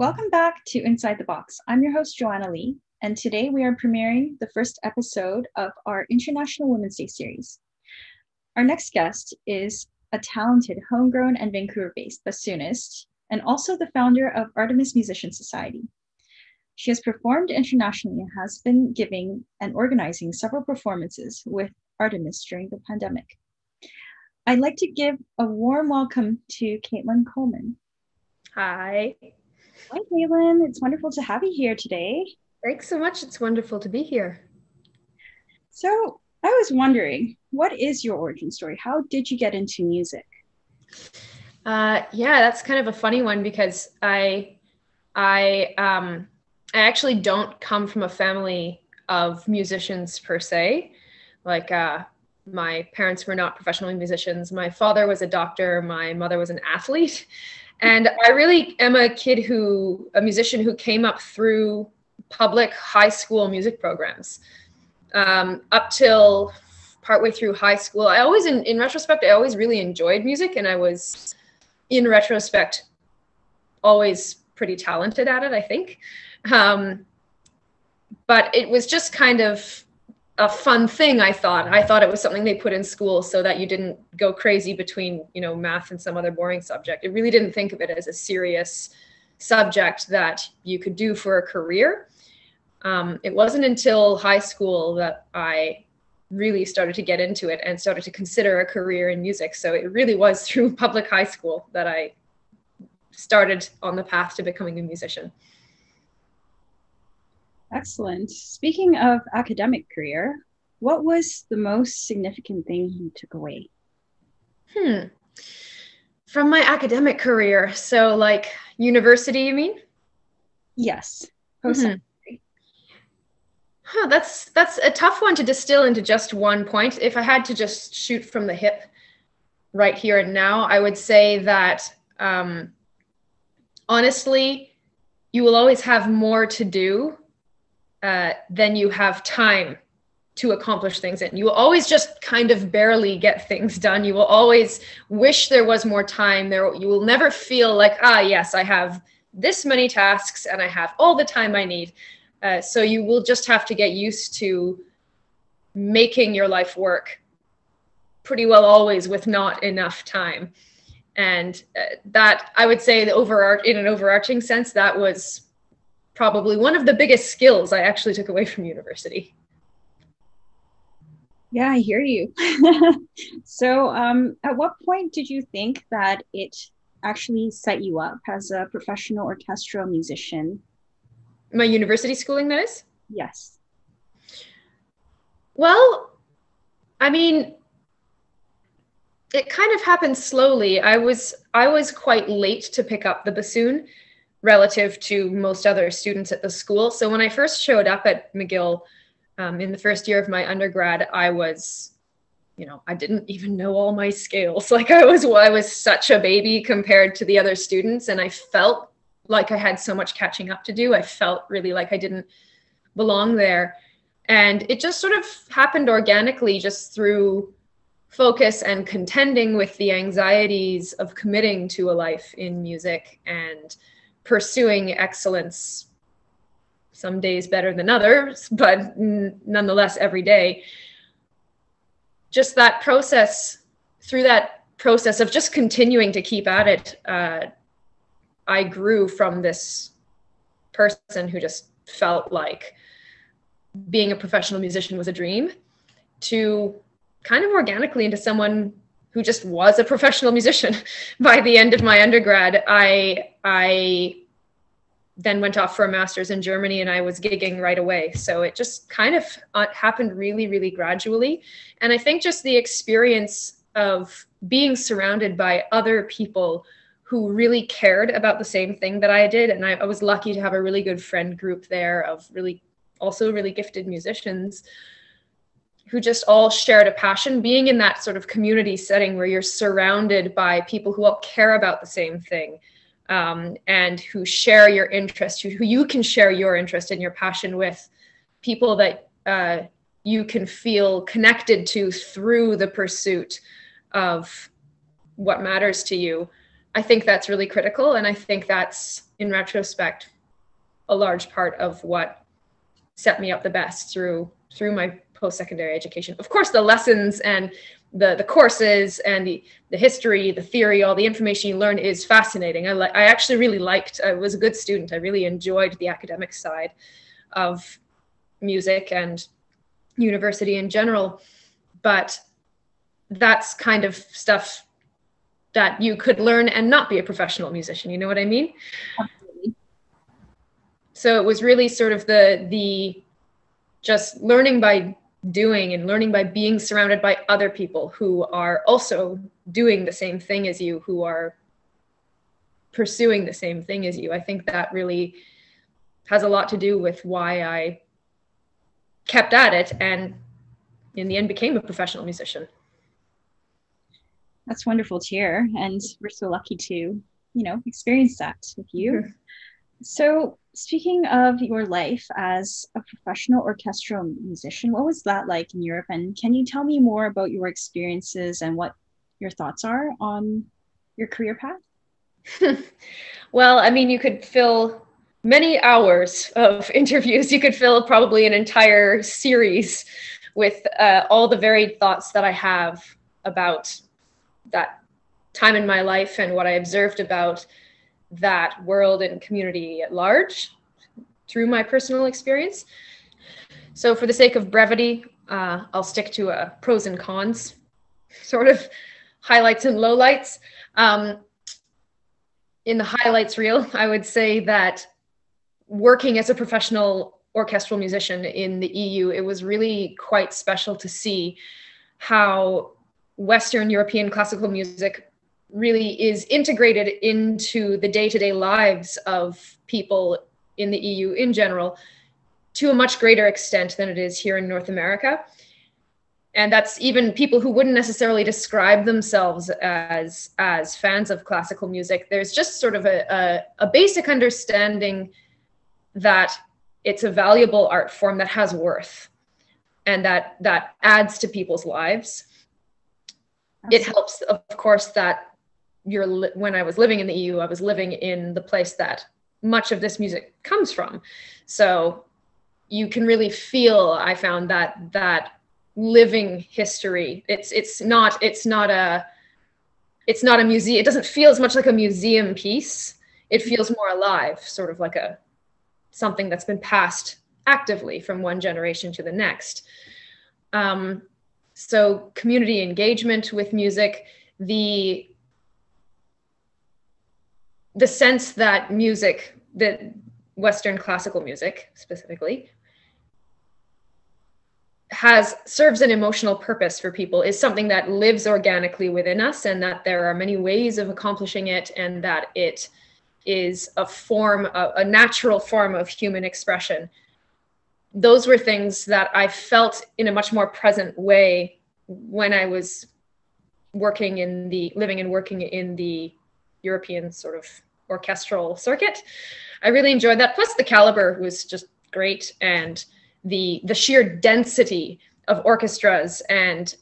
Welcome back to Inside the Box. I'm your host, Joanna Lee, and today we are premiering the first episode of our International Women's Day series. Our next guest is a talented, homegrown and Vancouver-based bassoonist, and also the founder of Artemis Musician Society. She has performed internationally and has been giving and organizing several performances with Artemis during the pandemic. I'd like to give a warm welcome to Katelin Coleman. Hi. Hi, Katelin. It's wonderful to have you here today. Thanks so much. It's wonderful to be here. So I was wondering, what is your origin story? How did you get into music? Yeah, that's kind of a funny one because I actually don't come from a family of musicians per se. Like my parents were not professional musicians. My father was a doctor. My mother was an athlete. And I really am a musician who came up through public high school music programs. Up till partway through high school, I always, in retrospect, I always really enjoyed music, and I was, in retrospect, always pretty talented at it, I think. But it was just kind of a fun thing, I thought. I thought it was something they put in school so that you didn't go crazy between, math and some other boring subject. I really didn't think of it as a serious subject that you could do for a career. It wasn't until high school that I really started to get into it and started to consider a career in music. So it really was through public high school that I started on the path to becoming a musician. Excellent. Speaking of academic career, what was the most significant thing you took away? From my academic career, so like university, you mean? Yes. Post-secondary. That's a tough one to distill into just one point. If I had to just shoot from the hip right here and now, I would say that honestly, you will always have more to do then you have time to accomplish things. And you will always just kind of barely get things done. You will always wish there was more time. You will never feel like, yes, I have this many tasks and I have all the time I need. So you will just have to get used to making your life work pretty well always with not enough time. And that, I would say, in an overarching sense, that was probably one of the biggest skills I actually took away from university. Yeah, I hear you. So at what point did you think that it actually set you up as a professional orchestral musician? My university schooling, that is? Yes. Well, I mean, it kind of happened slowly. I was quite late to pick up the bassoon relative to most other students at the school. So when I first showed up at McGill in the first year of my undergrad, I was, I didn't even know all my scales. Like I was such a baby compared to the other students. And I felt like I had so much catching up to do. I felt really like I didn't belong there. And it just sort of happened organically, just through focus and contending with the anxieties of committing to a life in music and pursuing excellence, some days better than others, but nonetheless every day. Just that process, through that process of just continuing to keep at it, I grew from this person who just felt like being a professional musician was a dream to kind of organically into someone who just was a professional musician. By the end of my undergrad, I then went off for a master's in Germany and I was gigging right away. So it just kind of happened really, really gradually. And I think just the experience of being surrounded by other people who really cared about the same thing that I did. And I was lucky to have a really good friend group there of really gifted musicians who just all shared a passion. Being in that sort of community setting where you're surrounded by people who all care about the same thing, and who share your interest, who you can share your interest and your passion with, people that you can feel connected to through the pursuit of what matters to you. I think that's really critical. And I think that's in retrospect, a large part of what set me up the best through my post-secondary education. Of course, the lessons and the courses and the history, the theory, all the information you learn is fascinating. I actually really liked, I was a good student. I really enjoyed the academic side of music and university in general, but that's kind of stuff that you could learn and not be a professional musician. You know what I mean? Absolutely. So it was really sort of the just learning by doing and learning by being surrounded by other people who are also doing the same thing as you, who are pursuing the same thing as you. I think that really has a lot to do with why I kept at it and in the end became a professional musician. That's wonderful to hear. And we're so lucky to, experience that with you. Mm-hmm. So speaking of your life as a professional orchestral musician, what was that like in Europe? And can you tell me more about your experiences and what your thoughts are on your career path? Well, I mean, you could fill many hours of interviews. You could fill probably an entire series with all the varied thoughts that I have about that time in my life and what I observed about that world and community at large through my personal experience. So for the sake of brevity, I'll stick to a pros and cons, sort of highlights and lowlights. In the highlights reel, I would say that working as a professional orchestral musician in the EU, it was really quite special to see how Western European classical music really is integrated into the day-to-day lives of people in the EU in general to a much greater extent than it is here in North America. And that's even people who wouldn't necessarily describe themselves as fans of classical music. There's just sort of a basic understanding that it's a valuable art form that has worth and that adds to people's lives. It helps, of course, that when I was living in the EU, I was living in the place that much of this music comes from. So you can really feel, I found that living history. It's not a museum. It doesn't feel as much like a museum piece. It feels more alive, sort of like something that's been passed actively from one generation to the next. So community engagement with music, the sense that music, that Western classical music specifically, serves an emotional purpose for people, is something that lives organically within us, and that there are many ways of accomplishing it, and that it is a natural form of human expression. Those were things that I felt in a much more present way when I was living and working in the European sort of orchestral circuit. I really enjoyed that. Plus the caliber was just great, and the sheer density of orchestras and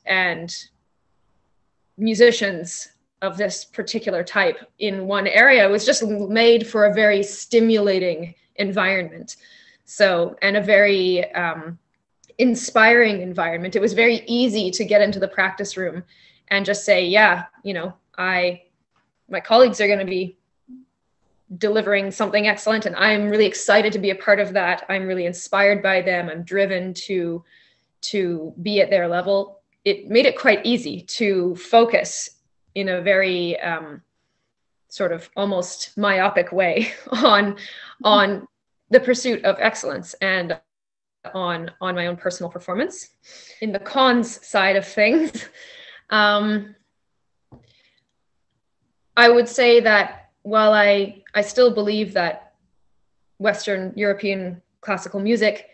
musicians of this particular type in one area was just made for a very stimulating environment. So, and a very inspiring environment. It was very easy to get into the practice room and just say, yeah, my colleagues are going to be delivering something excellent, and I'm really excited to be a part of that. I'm really inspired by them. I'm driven to be at their level. It made it quite easy to focus in a very sort of almost myopic way on the pursuit of excellence and on my own personal performance. In the cons side of things, I would say that while I still believe that Western European classical music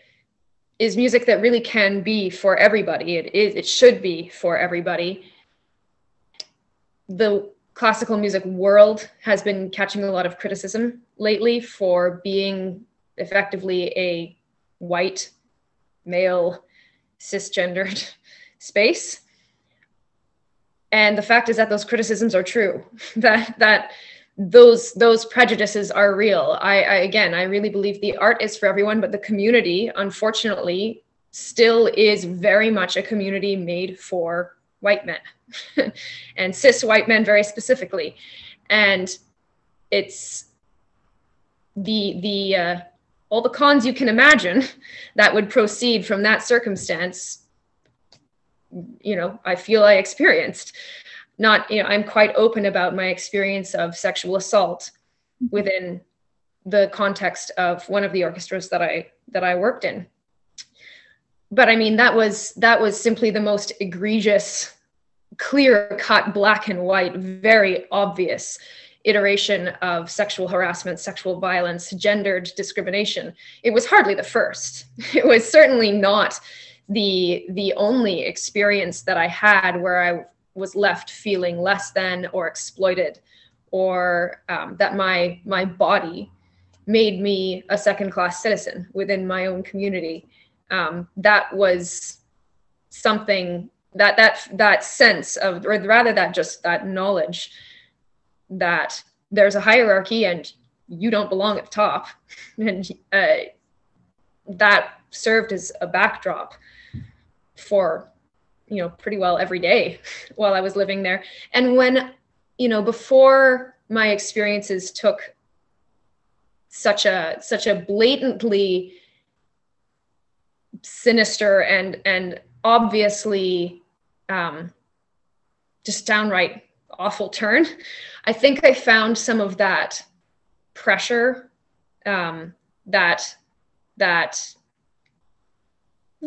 is music that really can be for everybody, it should be for everybody, the classical music world has been catching a lot of criticism lately for being effectively a white, male, cisgendered space. And the fact is that those criticisms are true, that those prejudices are real. Again, I really believe the art is for everyone, but the community, unfortunately, still is very much a community made for white men and cis white men very specifically. And it's all the cons you can imagine that would proceed from that circumstance, I feel I experienced. I'm quite open about my experience of sexual assault within the context of one of the orchestras that I worked in. But I mean, that was simply the most egregious, clear-cut, black and white, very obvious iteration of sexual harassment, sexual violence, gendered discrimination. It was hardly the first. It was certainly not the only experience that I had where I was left feeling less than or exploited, or that my body made me a second-class citizen within my own community. That was something that sense of, or rather that knowledge that there's a hierarchy and you don't belong at the top, and that served as a backdrop for pretty well every day while I was living there. And when before my experiences took such a blatantly sinister and obviously just downright awful turn, I think I found some of that pressure, that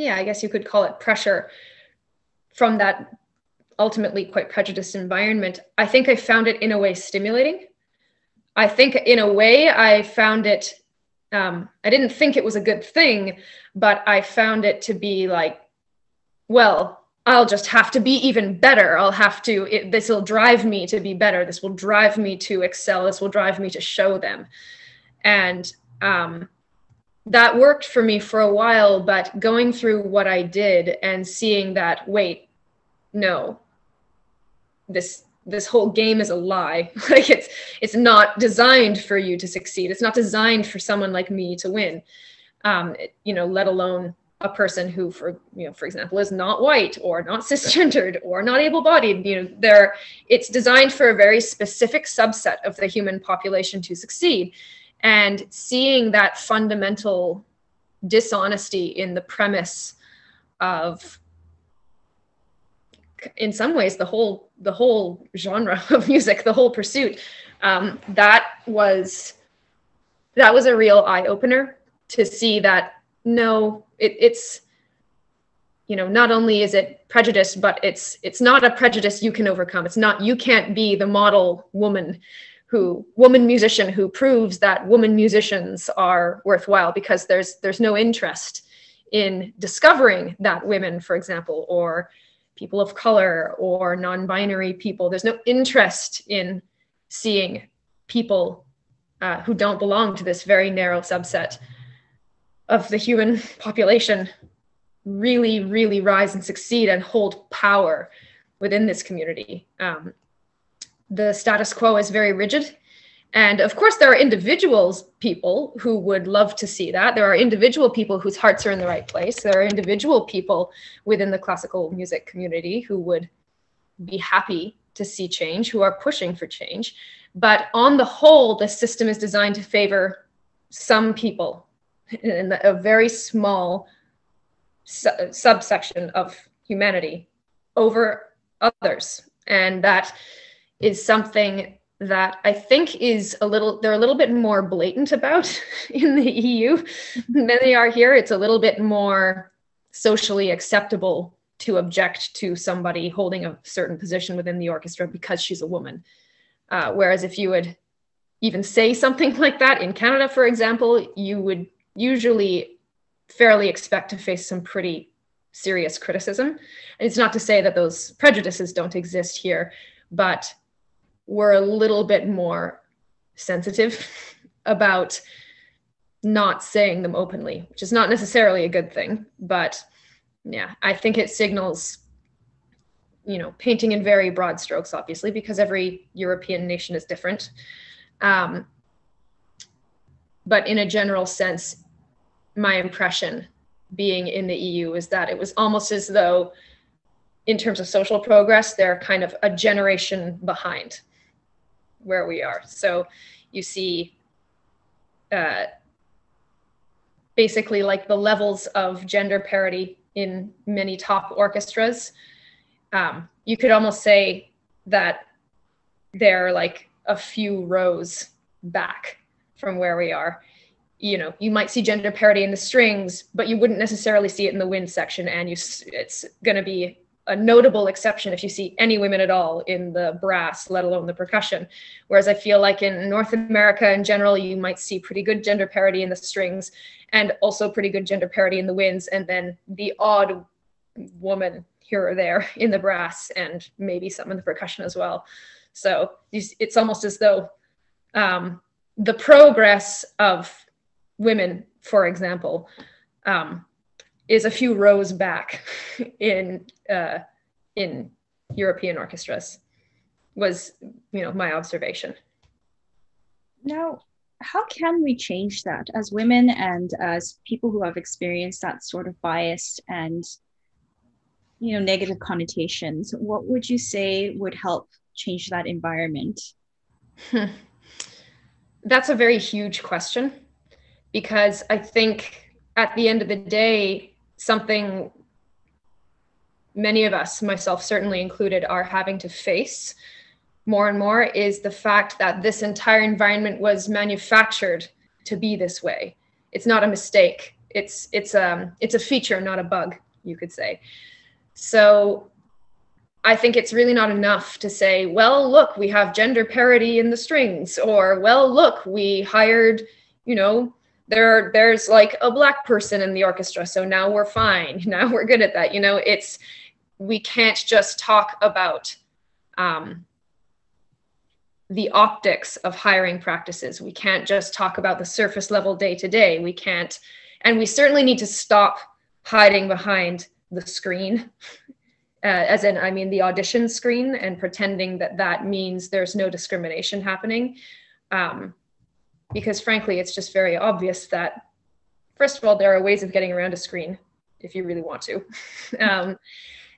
I guess you could call it pressure from that ultimately quite prejudiced environment. I think I found it in a way stimulating. I think in a way I found it, I didn't think it was a good thing, but I found it to be like, well, I'll just have to be even better. This will drive me to be better. This will drive me to excel. This will drive me to show them. And that worked for me for a while, but going through what I did and seeing that, wait, no, this whole game is a lie. Like it's not designed for you to succeed. It's not designed for someone like me to win. Let alone a person who, for example, is not white or not cisgendered or not able-bodied. It's designed for a very specific subset of the human population to succeed. And seeing that fundamental dishonesty in the premise of, in some ways, the whole genre of music, the whole pursuit, that was a real eye-opener to see that, no, it's not only is it prejudice, but it's not a prejudice you can overcome. You can't be the model woman musician who proves that woman musicians are worthwhile, because there's no interest in discovering that women, for example, or people of color or non-binary people, there's no interest in seeing people who don't belong to this very narrow subset of the human population really, really rise and succeed and hold power within this community. The status quo is very rigid. And of course, there are people who would love to see that. There are individual people whose hearts are in the right place. There are individual people within the classical music community who would be happy to see change, who are pushing for change. But on the whole, the system is designed to favor some people in a very small subsection of humanity over others. And that is something that I think they're a little bit more blatant about in the EU than they are here. It's a little bit more socially acceptable to object to somebody holding a certain position within the orchestra because she's a woman. Whereas if you would even say something like that in Canada, for example, you would usually fairly expect to face some pretty serious criticism. And it's not to say that those prejudices don't exist here, but we're a little bit more sensitive about not saying them openly, which is not necessarily a good thing. But yeah, I think it signals, painting in very broad strokes, obviously, because every European nation is different. But in a general sense, my impression being in the EU is that it was almost as though, in terms of social progress, they're kind of a generation behind where we are. So you see basically like the levels of gender parity in many top orchestras. You could almost say that they're like a few rows back from where we are. You know, you might see gender parity in the strings, but you wouldn't necessarily see it in the wind section. And it's going to be a notable exception if you see any women at all in the brass, let alone the percussion. Whereas I feel like in North America in general, you might see pretty good gender parity in the strings and also pretty good gender parity in the winds, and then the odd woman here or there in the brass and maybe some in the percussion as well. So it's almost as though the progress of women, for example, is a few rows back in European orchestras, was, you know, my observation. Now, how can we change that as women and as people who have experienced that sort of bias and, you know, negative connotations? What would you say would help change that environment? That's a very huge question, because I think at the end of the day, something many of us, myself certainly included, are having to face more and more is the fact that this entire environment was manufactured to be this way. It's not a mistake. It's a feature, not a bug, you could say. So I think it's really not enough to say, well, look, we have gender parity in the strings, or, well, look, we hired, you know, there's like a Black person in the orchestra, so now we're fine. Now we're good at that. You know, we can't just talk about the optics of hiring practices. We can't just talk about the surface level day to day. We can't, and we certainly need to stop hiding behind the screen, as in, I mean, the audition screen, and pretending that that means there's no discrimination happening. Because frankly, it's just very obvious that, first of all, there are ways of getting around a screen if you really want to.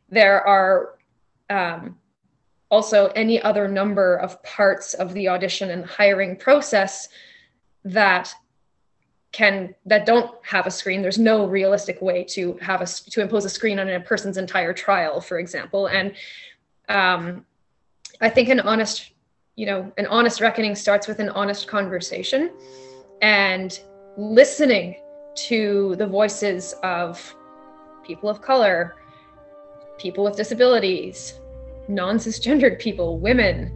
There are also any other number of parts of the audition and hiring process that don't have a screen. There's no realistic way to impose a screen on a person's entire trial, for example. And I think an honest reckoning starts with an honest conversation and listening to the voices of people of color, people with disabilities, non-cisgendered people, women.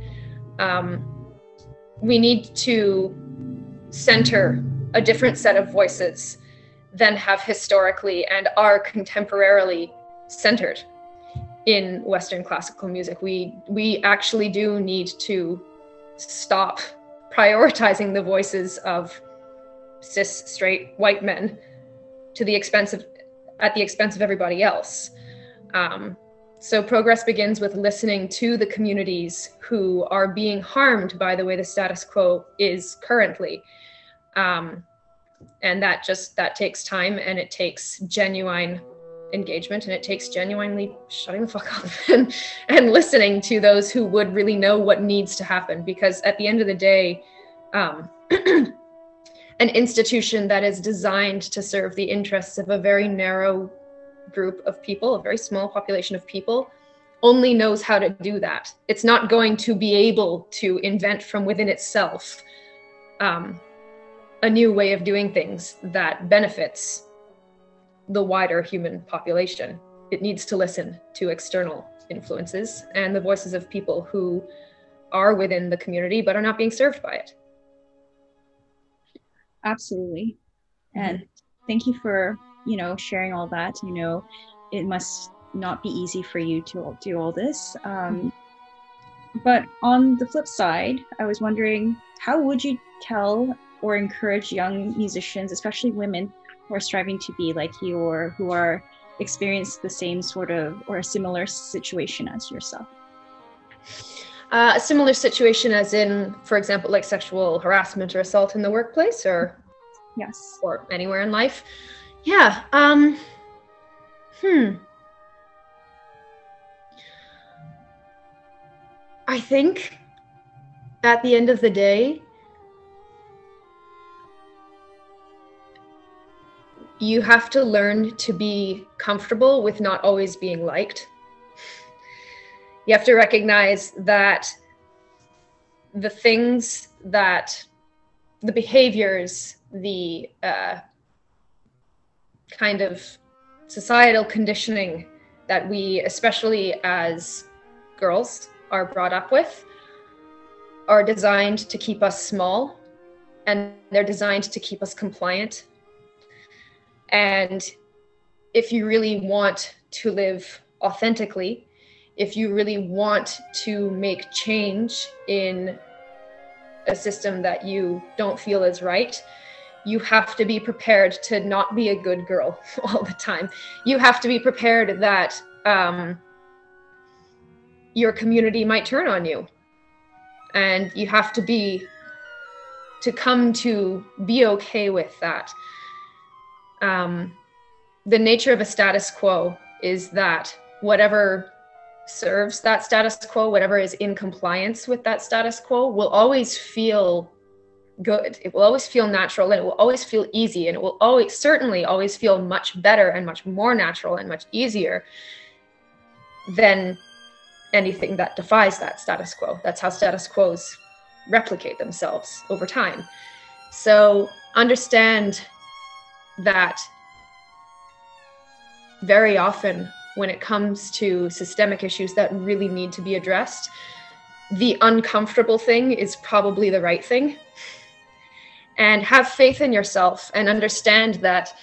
We need to center a different set of voices than have historically and are contemporarily centered in Western classical music. We actually do need to stop prioritizing the voices of cis, straight, white men at the expense of everybody else. So progress begins with listening to the communities who are being harmed by the way the status quo is currently. And that takes time, and it takes genuine engagement, and it takes genuinely shutting the fuck up and listening to those who would really know what needs to happen. Because at the end of the day, an institution that is designed to serve the interests of a very narrow group of people, a very small population of people, only knows how to do that. It's not going to be able to invent from within itself a new way of doing things that benefits the wider human population. It needs to listen to external influences and the voices of people who are within the community but are not being served by it. Absolutely. And thank you for, sharing all that. It must not be easy for you to do all this. But on the flip side, I was wondering, how would you tell or encourage young musicians, especially women, who are striving to be like you or who are experiencing the same sort of or a similar situation as yourself? A similar situation as in, for example, like sexual harassment or assault in the workplace, or Yes. or anywhere in life. Yeah. I think at the end of the day, you have to learn to be comfortable with not always being liked. You have to recognize that the things that, the behaviors, the kind of societal conditioning that we, especially as girls, are brought up with, are designed to keep us small, and they're designed to keep us compliant. And if you really want to live authentically, if you really want to make change in a system that you don't feel is right, you have to be prepared to not be a good girl all the time. You have to be prepared that your community might turn on you. And you have to come to be okay with that. The nature of a status quo is that whatever serves that status quo, whatever is in compliance with that status quo, will always feel good. It will always feel natural, and it will always feel easy, and it will always, certainly always feel much better and much more natural and much easier than anything that defies that status quo. That's how status quos replicate themselves over time. So understand that very often when it comes to systemic issues that really need to be addressed, the uncomfortable thing is probably the right thing. And have faith in yourself and understand that,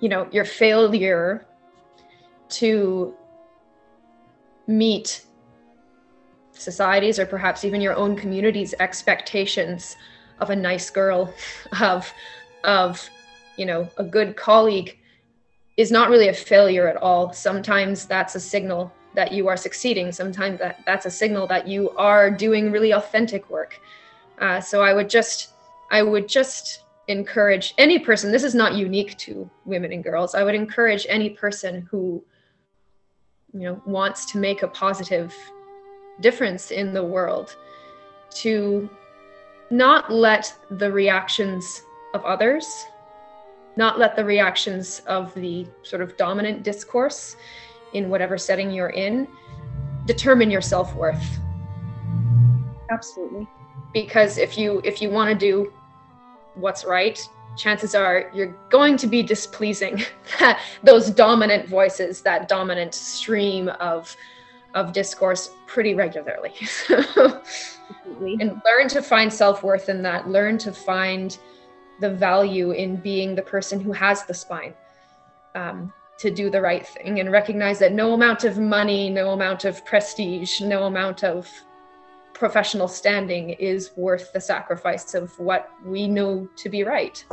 your failure to meet society's, or perhaps even your own community's, expectations of a nice girl, of a good colleague, is not really a failure at all. Sometimes that's a signal that you are succeeding. Sometimes that's a signal that you are doing really authentic work. So I would just encourage any person, this is not unique to women and girls, I would encourage any person who wants to make a positive difference in the world to not let the reactions of others, not let the reactions of the sort of dominant discourse in whatever setting you're in determine your self-worth. Absolutely. Because if you want to do what's right, chances are you're going to be displeasing those dominant voices, that dominant stream of discourse pretty regularly. And learn to find self-worth in that. Learn to find the value in being the person who has the spine to do the right thing, and recognize that no amount of money, no amount of prestige, no amount of professional standing is worth the sacrifice of what we know to be right.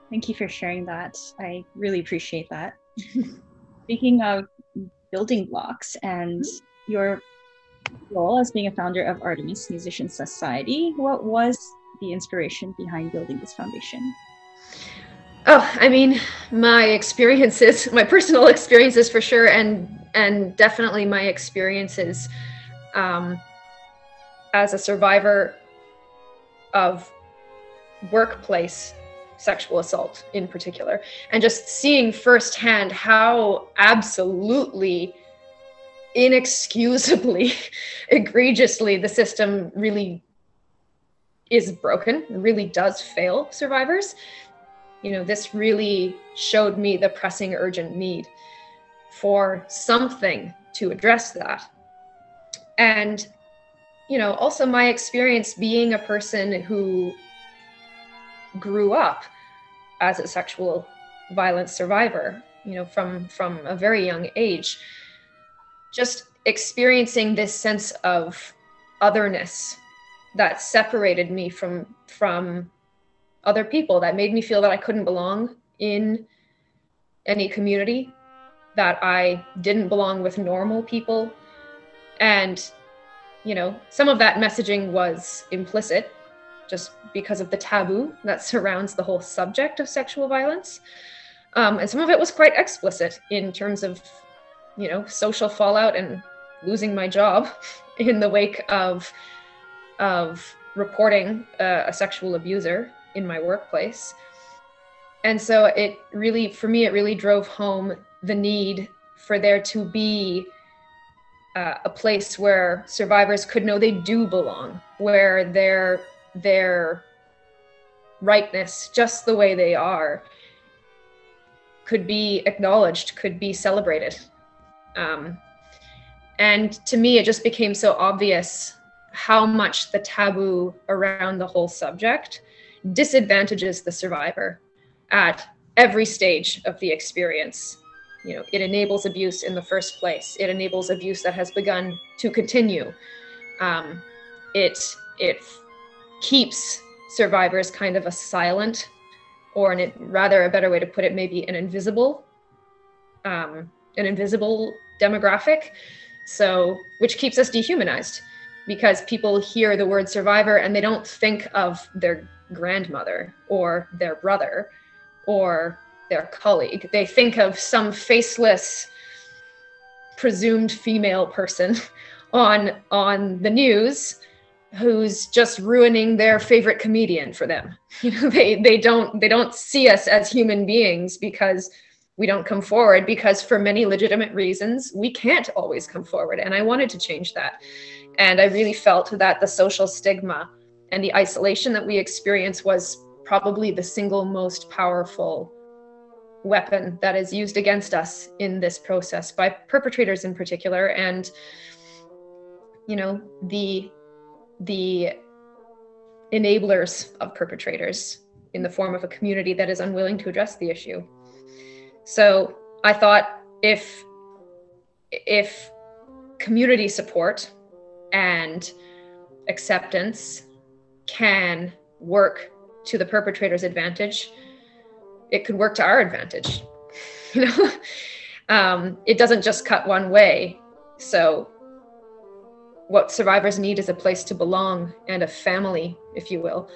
Thank you for sharing that. I really appreciate that. Speaking of building blocks and your role as being a founder of Artemis Musician Society, what was the inspiration behind building this foundation? Oh, I mean, my experiences, my personal experiences for sure, and definitely my experiences as a survivor of workplace sexual assault in particular, and just seeing firsthand how absolutely inexcusably, egregiously the system really is broken, really does fail survivors. This really showed me the pressing, urgent need for something to address that. And, also my experience being a person who grew up as a sexual violence survivor, from a very young age, just experiencing this sense of otherness that separated me from other people, that made me feel that I couldn't belong in any community, that I didn't belong with normal people. And, you know, some of that messaging was implicit just because of the taboo that surrounds the whole subject of sexual violence. And some of it was quite explicit in terms of, you know, social fallout and losing my job in the wake of reporting a sexual abuser in my workplace. And so it really, for me, it really drove home the need for there to be a place where survivors could know they do belong, where their rightness, just the way they are, could be acknowledged, could be celebrated. And to me, it just became so obvious how much the taboo around the whole subject disadvantages the survivor at every stage of the experience. You know, it enables abuse in the first place. It enables abuse that has begun to continue. It keeps survivors kind of a silent, or rather a better way to put it, maybe an invisible demographic. So, which keeps us dehumanized, because people hear the word survivor and they don't think of their grandmother or their brother or their colleague. They think of some faceless, presumed female person on the news who's just ruining their favorite comedian for them. You know, they don't see us as human beings because we don't come forward, because for many legitimate reasons, we can't always come forward. And I wanted to change that. And I really felt that the social stigma and the isolation that we experience was probably the single most powerful weapon that is used against us in this process by perpetrators in particular. And, you know, the enablers of perpetrators in the form of a community that is unwilling to address the issue. So I thought if community support and acceptance can work to the perpetrator's advantage, it could work to our advantage. You know, it doesn't just cut one way. So what survivors need is a place to belong and a family, if you will,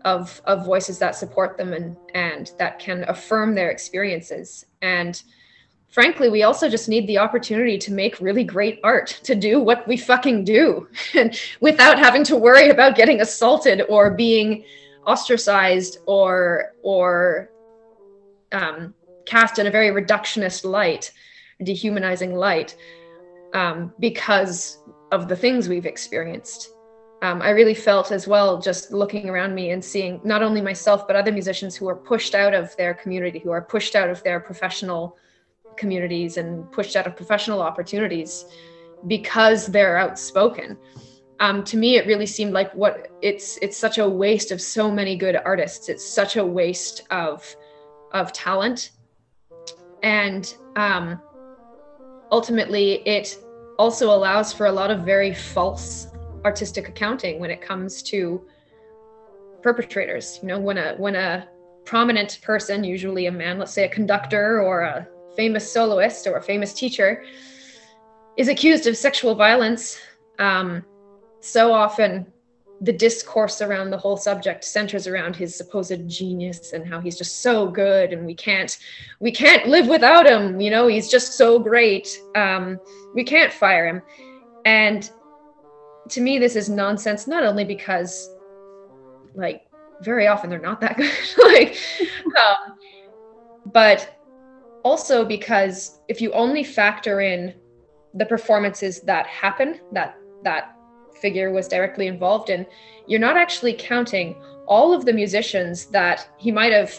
of voices that support them and that can affirm their experiences. And frankly, we also just need the opportunity to make really great art, to do what we fucking do, and without having to worry about getting assaulted or being ostracized or cast in a very reductionist light, dehumanizing light, because of the things we've experienced. I really felt as well, just looking around me and seeing not only myself, but other musicians who are pushed out of their community, who are pushed out of their professional communities and pushed out of professional opportunities because they're outspoken. To me, it really seemed like it's such a waste of so many good artists. It's such a waste of talent. And ultimately, it also allows for a lot of very false artistic accounting when it comes to perpetrators. You know, when a prominent person, usually a man, let's say a conductor or a famous soloist or a famous teacher, is accused of sexual violence, so often the discourse around the whole subject centers around his supposed genius and how he's just so good and we can't live without him. You know, he's just so great. We can't fire him. And to me, this is nonsense, not only because, like, very often they're not that good, but also because if you only factor in the performances that happen, that figure was directly involved in, you're not actually counting all of the musicians that he might have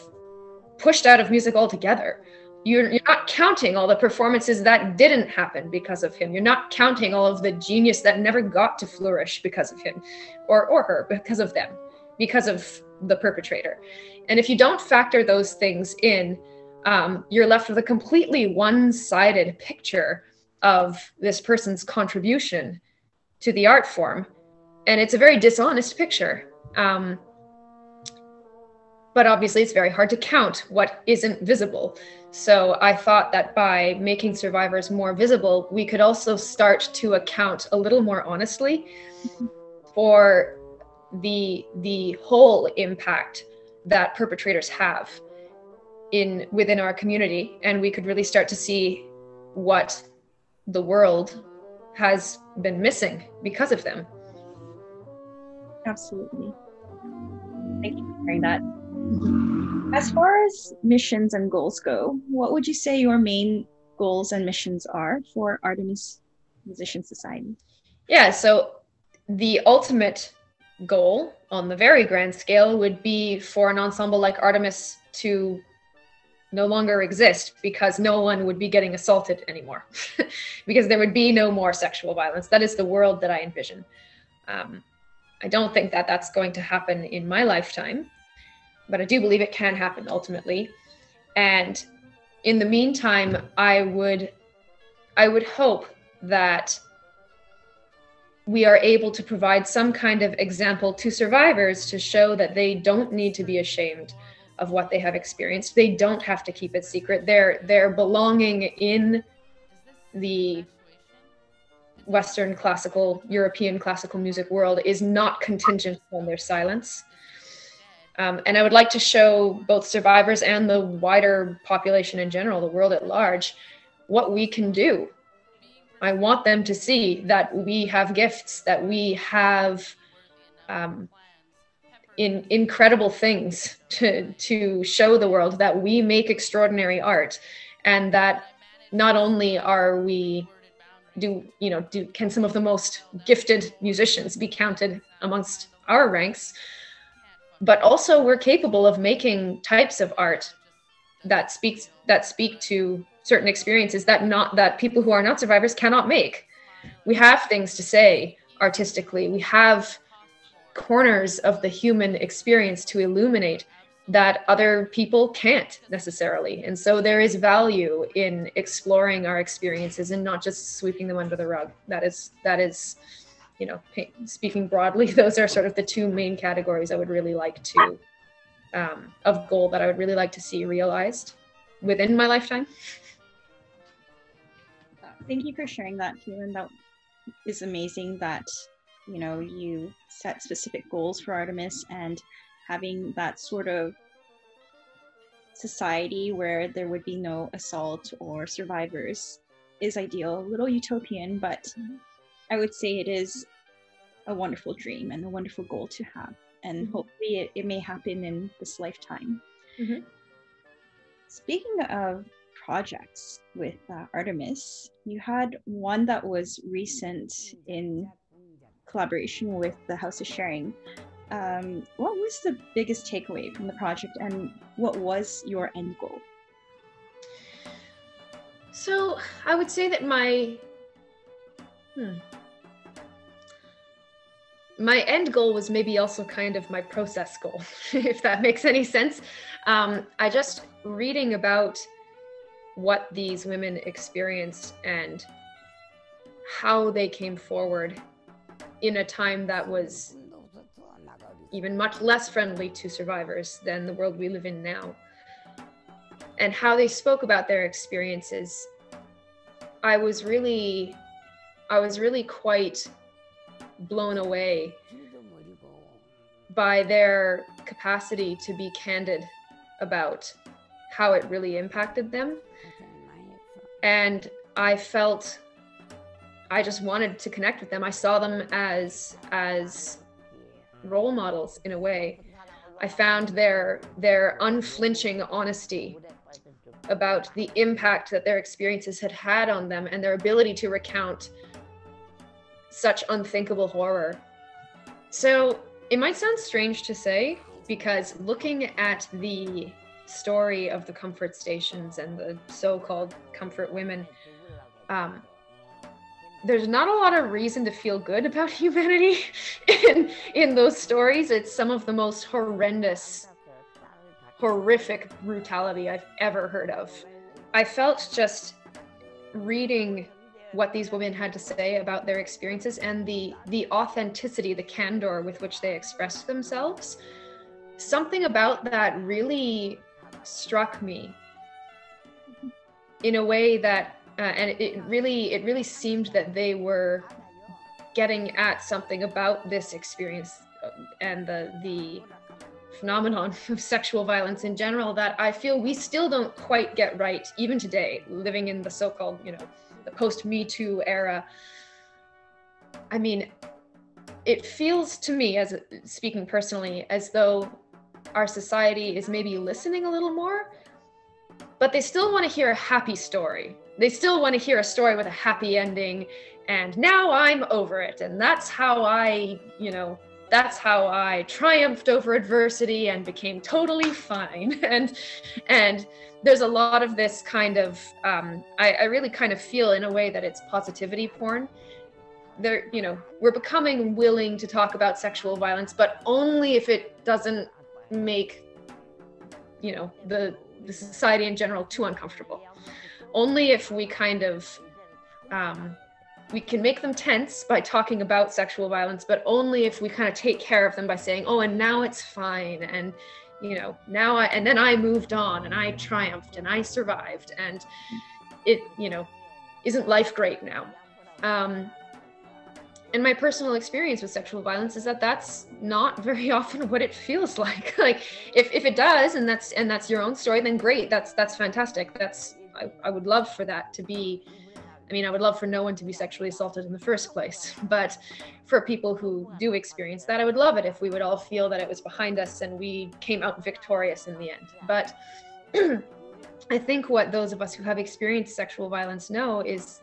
pushed out of music altogether. You're not counting all the performances that didn't happen because of him. You're not counting all of the genius that never got to flourish because of him or her, because of them, because of the perpetrator. And if you don't factor those things in, you're left with a completely one-sided picture of this person's contribution to the art form. And it's a very dishonest picture. But obviously it's very hard to count what isn't visible. So I thought that by making survivors more visible, we could also start to account a little more honestly for the whole impact that perpetrators have within our community. And we could really start to see what the world has been missing because of them. Absolutely. Thank you for sharing that. As far as missions and goals go, what would you say your main goals and missions are for Artemis Musician Society? Yeah, so the ultimate goal on the very grand scale would be for an ensemble like Artemis to no longer exist, because no one would be getting assaulted anymore, because there would be no more sexual violence. That is the world that I envision. I don't think that that's going to happen in my lifetime, but I do believe it can happen ultimately. And in the meantime, I would hope that we are able to provide some kind of example to survivors to show that they don't need to be ashamed of what they have experienced. They don't have to keep it secret. Their belonging in the Western classical, European classical music world is not contingent on their silence. And I would like to show both survivors and the wider population in general, the world at large, what we can do. I want them to see that we have gifts, that we have incredible things to show the world, that we make extraordinary art, and that not only are we can some of the most gifted musicians be counted amongst our ranks, but also we're capable of making types of art that speak to certain experiences that people who are not survivors cannot make. We have things to say artistically. We have corners of the human experience to illuminate that other people can't necessarily. And so there is value in exploring our experiences and not just sweeping them under the rug. That is, speaking broadly, those are sort of the two main categories I would really like to, of goal that I would really like to see realized within my lifetime. Thank you for sharing that, Katelin. That is amazing that, you set specific goals for Artemis, and having that sort of society where there would be no assault or survivors is ideal. A little utopian, but I would say it is a wonderful dream and a wonderful goal to have. And hopefully it may happen in this lifetime. Mm-hmm. Speaking of projects with Artemis, you had one that was recent in collaboration with the House of Sharing. What was the biggest takeaway from the project, and what was your end goal? So I would say that my end goal was maybe also kind of my process goal, if that makes any sense. I just reading about what these women experienced and how they came forward in a time that was even much less friendly to survivors than the world we live in now, and how they spoke about their experiences, I was really quite blown away by their capacity to be candid about how it really impacted them. And I felt I just wanted to connect with them. I saw them as role models in a way. I found their unflinching honesty about the impact that their experiences had had on them, and their ability to recount such unthinkable horror. So it might sound strange to say, because looking at the story of the comfort stations and the so-called comfort women, there's not a lot of reason to feel good about humanity in those stories. It's some of the most horrific brutality I've ever heard of. I felt just reading what these women had to say about their experiences and the authenticity, the candor with which they expressed themselves, something about that really struck me in a way that, and it really seemed that they were getting at something about this experience and the phenomenon of sexual violence in general that I feel we still don't quite get right, even today, living in the so-called, the post-Me Too era. I mean, it feels to me, as speaking personally, as though our society is maybe listening a little more, but they still want to hear a happy story. They still want to hear a story with a happy ending, and now I'm over it, and that's how I triumphed over adversity and became totally fine. And there's a lot of this kind of, I really kind of feel in a way that it's positivity porn. We're becoming willing to talk about sexual violence, but only if it doesn't make, the society in general too uncomfortable. Only if we kind of, we can make them tense by talking about sexual violence, but only if we kind of take care of them by saying, oh, and now it's fine. And, and then I moved on and I triumphed and I survived, and it, isn't life great now? And my personal experience with sexual violence is that that's not very often what it feels like. Like if it does, and that's your own story, then great. That's fantastic. I would love for that to be, I would love for no one to be sexually assaulted in the first place. But for people who do experience that, I would love it if we would all feel that it was behind us and we came out victorious in the end. But I think what those of us who have experienced sexual violence know is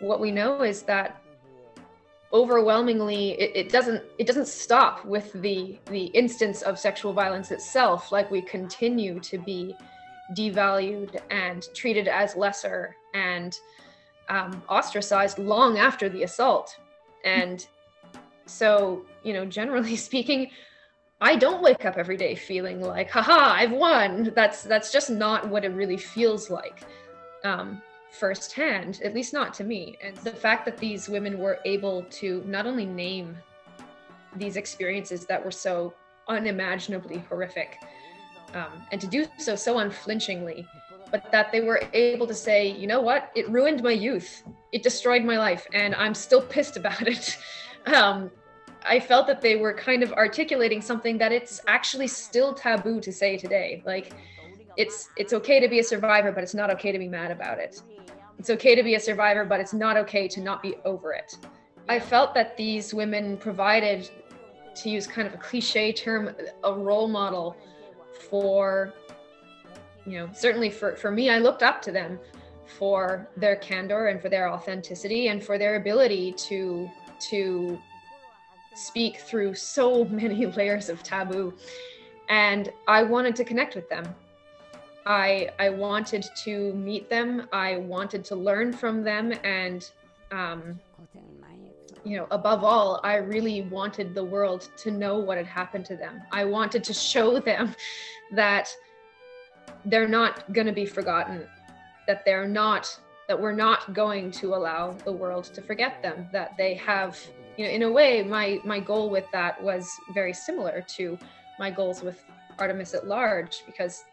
that overwhelmingly it doesn't stop with the instance of sexual violence itself. Like, we continue to be devalued and treated as lesser and ostracized long after the assault. And so, generally speaking, I don't wake up every day feeling like, haha, I've won. That's just not what it really feels like. Firsthand, at least not to me. And the fact that these women were able to not only name these experiences that were so unimaginably horrific, and to do so unflinchingly, but that they were able to say, you know what, it ruined my youth, it destroyed my life, and I'm still pissed about it. I felt that they were kind of articulating something that it's actually still taboo to say today. Like, it's okay to be a survivor, but it's not okay to be mad about it. It's okay to be a survivor, but it's not okay to not be over it. I felt that these women provided, to use kind of a cliche term, a role model for, certainly for me, I looked up to them for their candor and for their authenticity and for their ability to speak through so many layers of taboo. And I wanted to connect with them. I wanted to meet them. I wanted to learn from them. And, above all, I really wanted the world to know what had happened to them. I wanted to show them that they're not going to be forgotten, that we're not going to allow the world to forget them, that they have, in a way, my goal with that was very similar to my goals with Artemis at large, because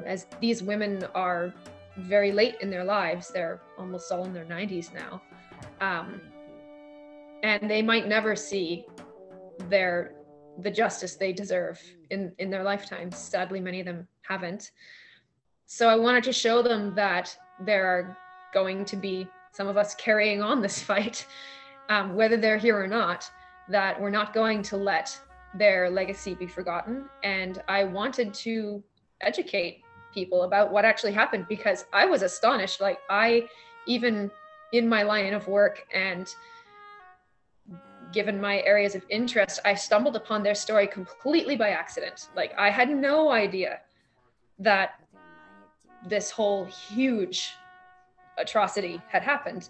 as these women are very late in their lives, they're almost all in their 90s now, and they might never see the justice they deserve in their lifetimes. Sadly, many of them haven't. So I wanted to show them that there are going to be some of us carrying on this fight, whether they're here or not, that we're not going to let their legacy be forgotten. And I wanted to educate people about what actually happened, because I was astonished. Like, even in my line of work and given my areas of interest, I stumbled upon their story completely by accident. Like, I had no idea that this whole huge atrocity had happened.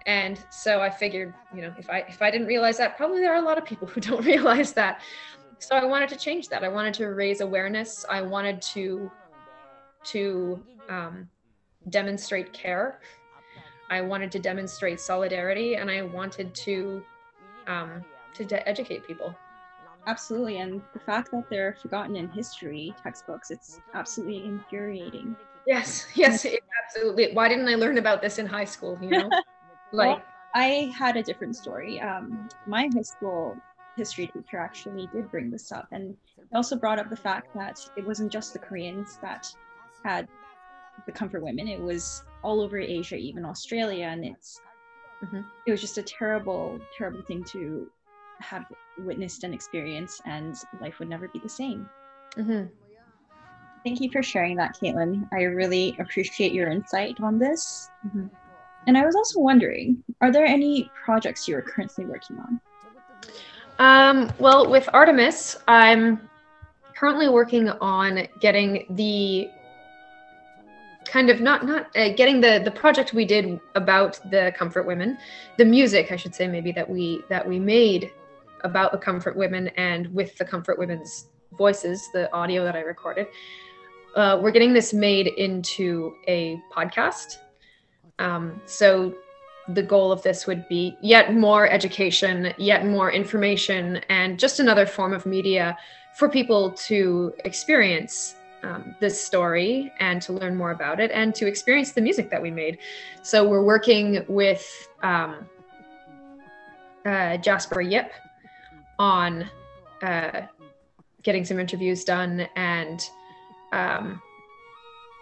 And so I figured, if I didn't realize that, probably there are a lot of people who don't realize that. So I wanted to change that. I wanted to raise awareness. I wanted to demonstrate care. I wanted to demonstrate solidarity, and I wanted to educate people. Absolutely. And the fact that they're forgotten in history textbooks, it's absolutely infuriating. Yes, yes, absolutely. Why didn't I learn about this in high school, you know? Well, Like, I had a different story. My high school history teacher actually did bring this up, and he also brought up the fact that it wasn't just the Koreans that had the comfort women; it was all over Asia, even Australia, and it was just a terrible, terrible thing to have witnessed and experienced, and life would never be the same. Thank you for sharing that, Katelin. I really appreciate your insight on this. And I was also wondering, are there any projects you are currently working on? Well, with Artemis, I'm currently working on getting the kind of getting the project we did about the comfort women, the music, I should say, maybe that we made about the comfort women and with the comfort women's voices, the audio that I recorded. We're getting this made into a podcast. So the goal of this would be yet more education, yet more information, and just another form of media for people to experience this story and to learn more about it and to experience the music that we made. So we're working with Jasper Yip on getting some interviews done, and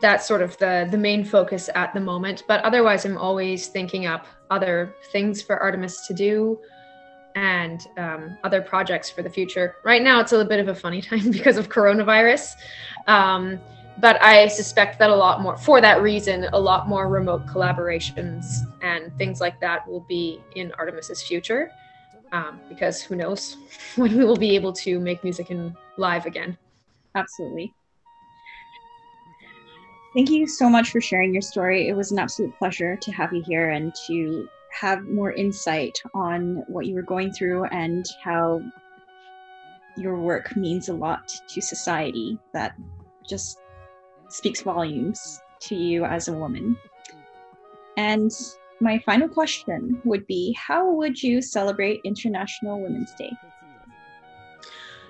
that's sort of the main focus at the moment. But otherwise, I'm always thinking up other things for Artemis to do and other projects for the future. Right now, it's a bit of a funny time because of coronavirus. But I suspect that for that reason, a lot more remote collaborations and things like that will be in Artemis's future. Because who knows when we will be able to make music in live again. Absolutely. Thank you so much for sharing your story. It was an absolute pleasure to have you here and to have more insight on what you were going through and how your work means a lot to society. That just speaks volumes to you as a woman. And my final question would be, how would you celebrate International Women's Day?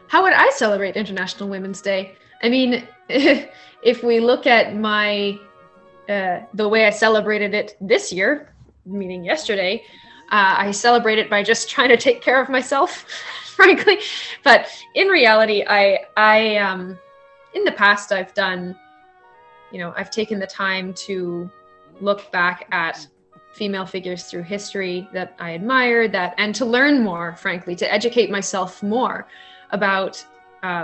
How would I celebrate International Women's Day? I mean, if we look at the way I celebrated it this year, meaning yesterday, I celebrate it by just trying to take care of myself, frankly. But in reality, I in the past, I've done, I've taken the time to look back at female figures through history that I admire, and to learn more, frankly, to educate myself more about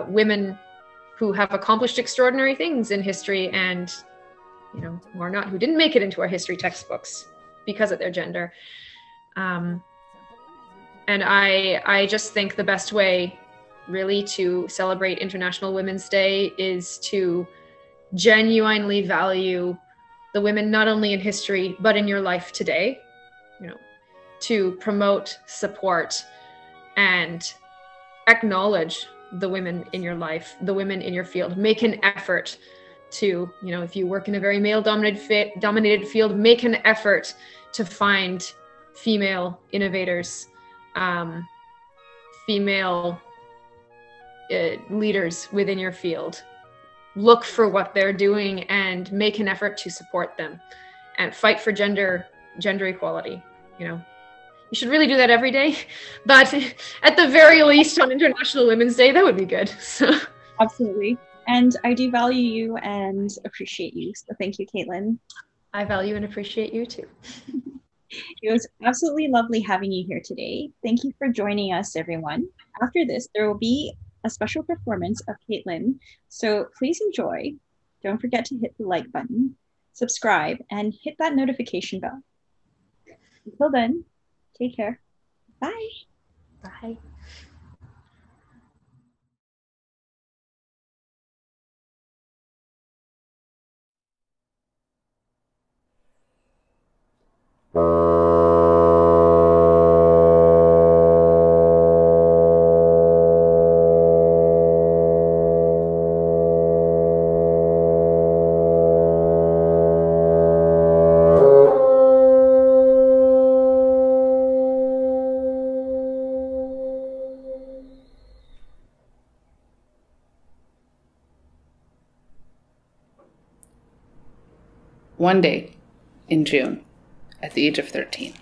women who have accomplished extraordinary things in history and, who didn't make it into our history textbooks because of their gender. And I just think the best way really to celebrate International Women's Day is to genuinely value the women, not only in history, but in your life today, to promote, support, and acknowledge the women in your life, the women in your field. Make an effort to, if you work in a very male-dominated field, make an effort to find female innovators, female leaders within your field. Look for what they're doing and make an effort to support them and fight for gender equality. You should really do that every day, but at the very least on International Women's Day, that would be good. So. Absolutely. And I do value you and appreciate you. So thank you, Katelin. I value and appreciate you too. It was absolutely lovely having you here today. Thank you for joining us, everyone. After this, there will be a special performance of Katelin, so please enjoy. Don't forget to hit the like button, subscribe, and hit that notification bell. Until then, take care. Bye. Bye. one day in June at the age of 13.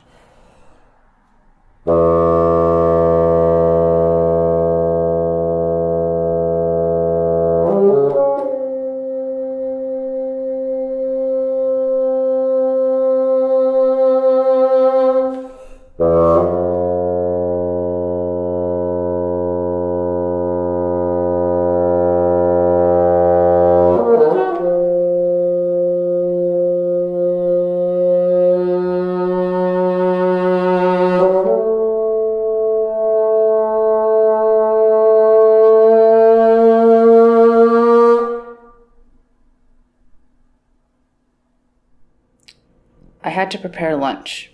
I had to prepare lunch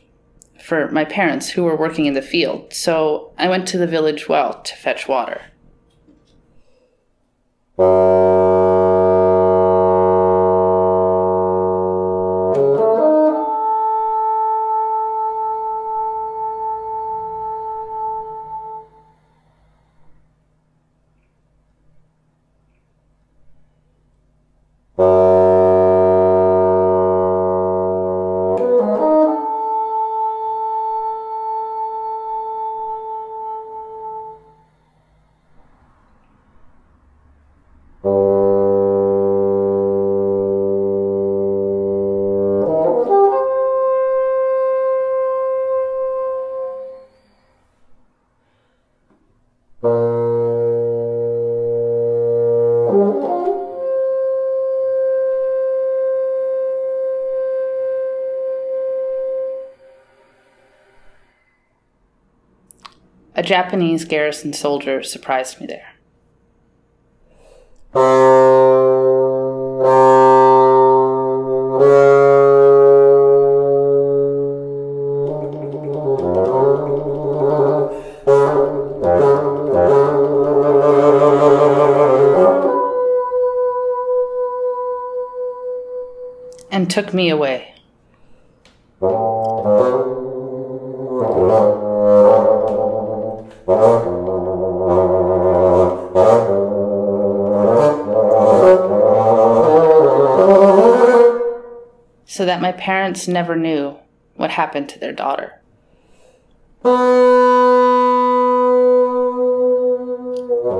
for my parents who were working in the field, so I went to the village well to fetch water. A Japanese garrison soldier surprised me there. And took me away. So that my parents never knew what happened to their daughter.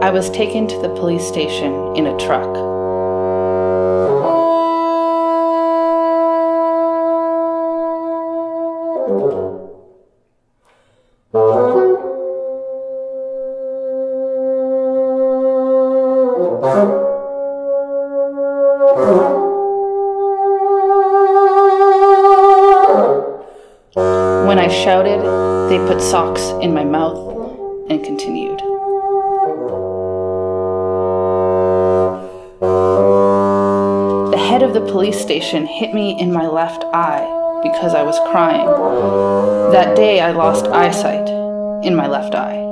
I was taken to the police station in a truck. When I shouted, they put socks in my mouth and continued. The head of the police station hit me in my left eye because I was crying. That day I lost eyesight in my left eye.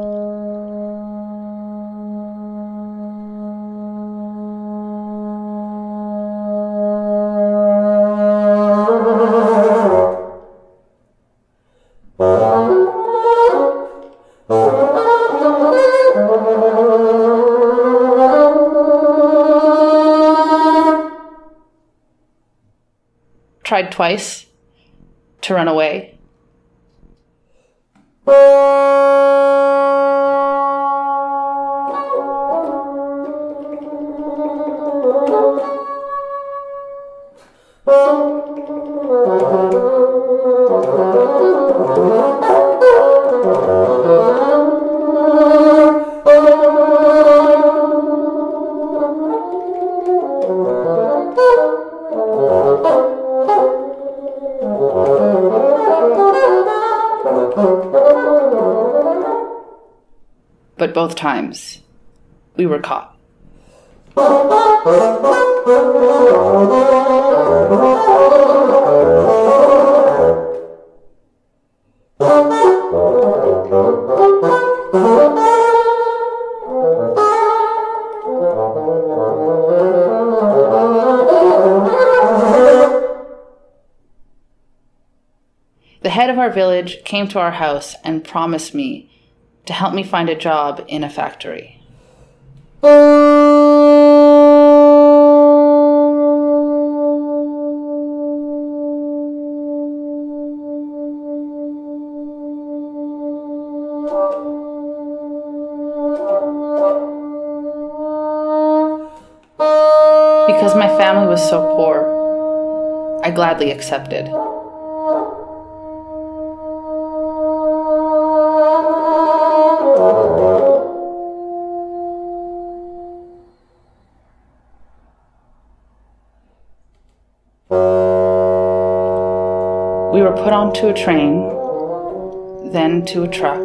Tried twice to run away. But both times, we were caught. The head of our village came to our house and promised me to help me find a job in a factory. Because my family was so poor, I gladly accepted. We were put onto a train, then to a truck.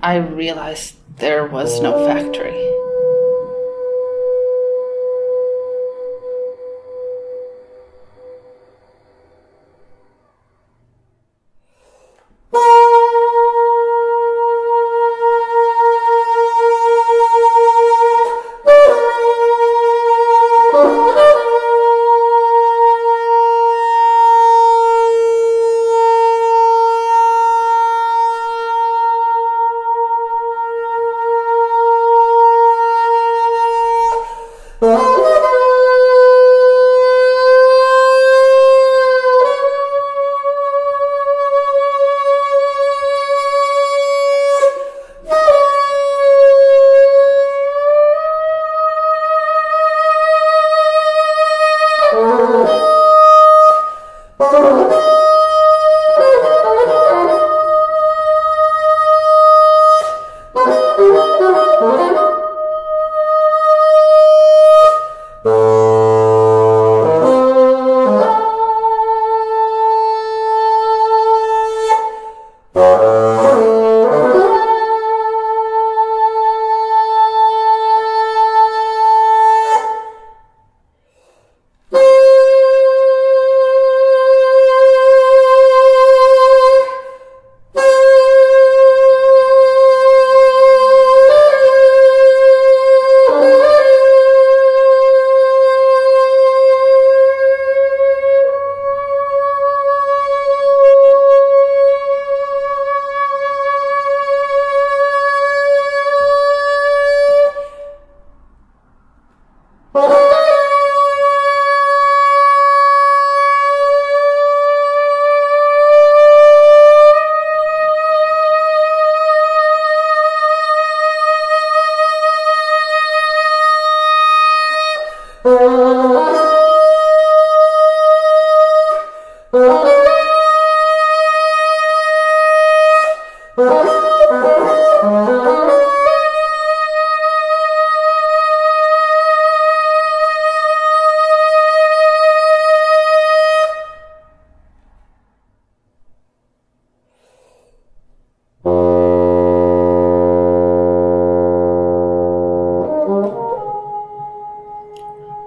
I realized there was no factory.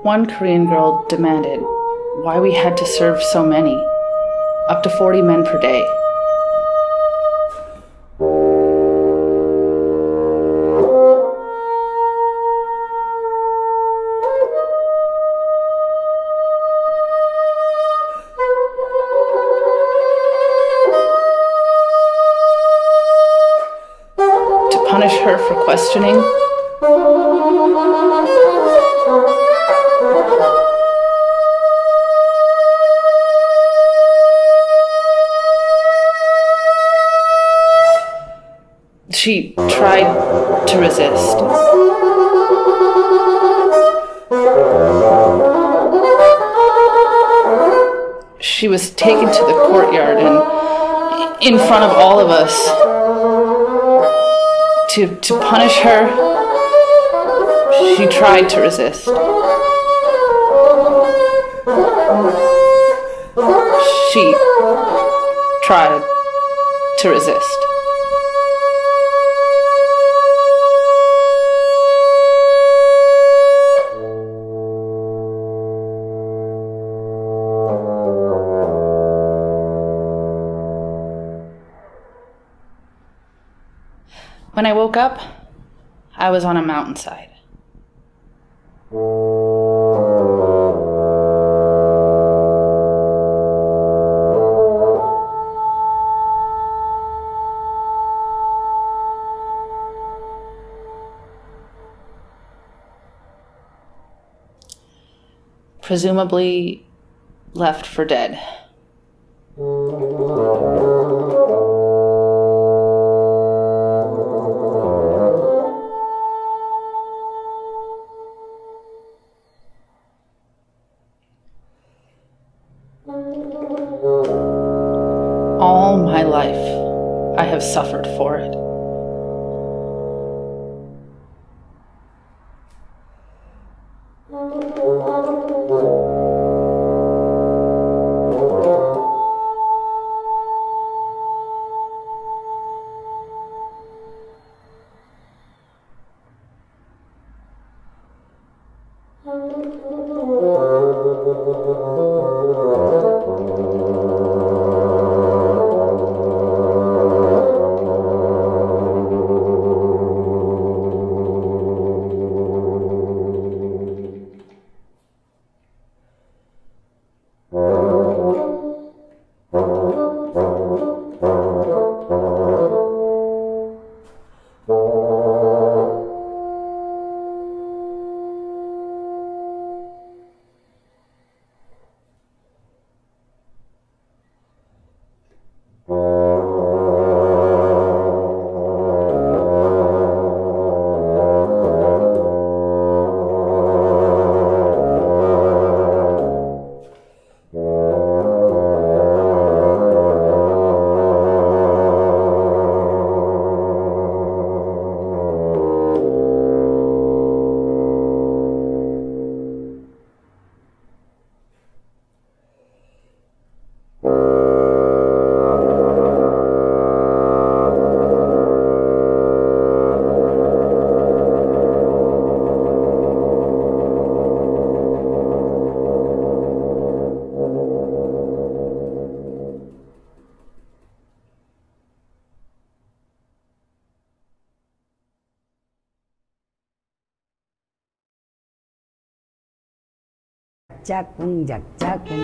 One Korean girl demanded why we had to serve so many, up to 40 men per day. To punish her for questioning, she tried to resist. She was taken to the courtyard and in front of all of us to punish her. She tried to resist. She tried to resist. When I woke up, I was on a mountainside. Presumably left for dead. All my life, I have suffered for it. Jakung jak jakung.